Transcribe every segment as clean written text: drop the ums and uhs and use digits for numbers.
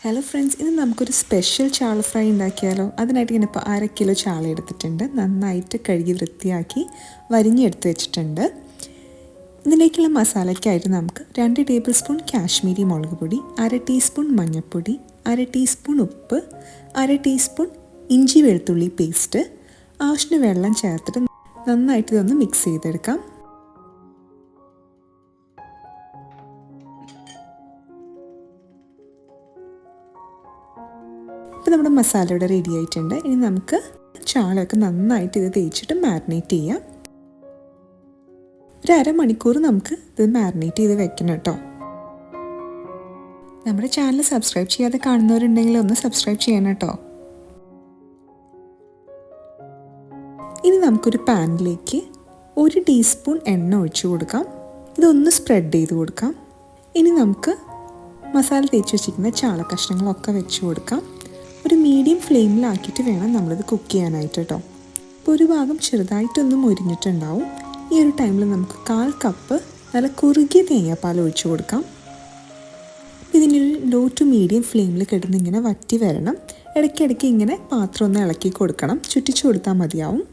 Hello friends, ഇന്ന് നമുക്കൊരു special ചാള fry ഉണ്ടാക്കിയാലോ. അതിനായിട്ട് ഞാനിപ്പോൾ 1/2 കിലോ ചാള എടുത്തിട്ടുണ്ട്. നന്നായിട്ട് കഴുകി വൃത്തിയാക്കി വരിഞ്ഞെടുത്ത് വെച്ചിട്ടുണ്ട്. ഇതിലേക്കുള്ള മസാലയ്ക്കായിട്ട് നമുക്ക് 2 ടേബിൾ സ്പൂൺ കാശ്മീരി മുളക് പൊടി, 1/2 ടീസ്പൂൺ മഞ്ഞൾപ്പൊടി, 1/2 ടീസ്പൂൺ ഉപ്പ്, 1/2 ടീസ്പൂൺ ഇഞ്ചി വെളുത്തുള്ളി പേസ്റ്റ്, ആവശ്യത്തിന് വെള്ളം ചേർത്തിട്ട് നന്നായിട്ട് ഇതൊന്ന് മിക്സ് ചെയ്തെടുക്കാം. ഇപ്പോൾ നമ്മുടെ മസാല ഇവിടെ റെഡി ആയിട്ടുണ്ട്. ഇനി നമുക്ക് ചാളയൊക്കെ നന്നായിട്ട് ഇത് തേച്ചിട്ട് മാരിനേറ്റ് ചെയ്യാം. ഒരു 1/2 മണിക്കൂർ നമുക്ക് ഇത് മാരിനേറ്റ് ചെയ്ത് വെക്കണം കേട്ടോ. നമ്മുടെ ചാനൽ സബ്സ്ക്രൈബ് ചെയ്യാതെ കാണുന്നവരുണ്ടെങ്കിൽ ഒന്ന് സബ്സ്ക്രൈബ് ചെയ്യണം കേട്ടോ. ഇനി നമുക്കൊരു പാനിലേക്ക് 1 ടീസ്പൂൺ എണ്ണ ഒഴിച്ചു കൊടുക്കാം. ഇതൊന്ന് സ്പ്രെഡ് ചെയ്ത് കൊടുക്കാം. ഇനി നമുക്ക് മസാല തേച്ച് വെച്ചിരിക്കുന്ന ചാള കഷ്ണങ്ങളൊക്കെ വെച്ച് കൊടുക്കാം. ഒരു മീഡിയം ഫ്ലെയിമിലാക്കിയിട്ട് വേണം നമ്മളിത് കുക്ക് ചെയ്യാനായിട്ട് കേട്ടോ. ഇപ്പോൾ ഒരു ഭാഗം ചെറുതായിട്ടൊന്ന് മൊരിഞ്ഞിട്ടുണ്ടാവും. ഈ ഒരു ടൈമിൽ നമുക്ക് 1/4 കപ്പ് നല്ല കുറുകിയ തേങ്ങാപ്പാൽ ഒഴിച്ചു കൊടുക്കാം. ഇതിനൊരു ലോ ടു മീഡിയം ഫ്ലെയിമിൽ കിടന്ന് ഇങ്ങനെ വറ്റി വരണം. ഇടയ്ക്കിടയ്ക്ക് ഇങ്ങനെ പാത്രം ഒന്ന് ഇളക്കി കൊടുക്കണം. ചുറ്റിച്ചു കൊടുത്താൽ മതിയാവും.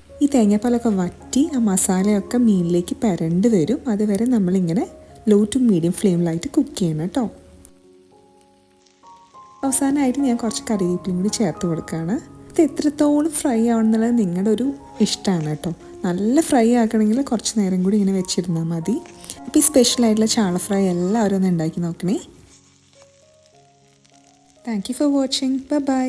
ഈ തേങ്ങാപ്പാലൊക്കെ വറ്റി ആ മസാലയൊക്കെ മീനിലേക്ക് പരണ്ട് വരും. അതുവരെ നമ്മളിങ്ങനെ ലോ ടു മീഡിയം ഫ്ലെയിമിലായിട്ട് കുക്ക് ചെയ്യണം കേട്ടോ. അവസാനമായിട്ട് ഞാൻ കുറച്ച് കറിവേപ്പിലയും കൂടി ചേർത്ത് കൊടുക്കുകയാണ്. ഇത് എത്രത്തോളം ഫ്രൈ ആവണമെന്നുള്ളത് നിങ്ങളുടെ ഒരു ഇഷ്ടമാണ് കേട്ടോ. നല്ല ഫ്രൈ ആക്കണമെങ്കിൽ കുറച്ച് നേരം കൂടി ഇങ്ങനെ വെച്ചിരുന്നാൽ മതി. ഇപ്പോൾ ഈ സ്പെഷ്യലായിട്ടുള്ള ചാള ഫ്രൈ എല്ലാവരും ഒന്ന് ഉണ്ടാക്കി നോക്കണേ. Thank you for watching. By.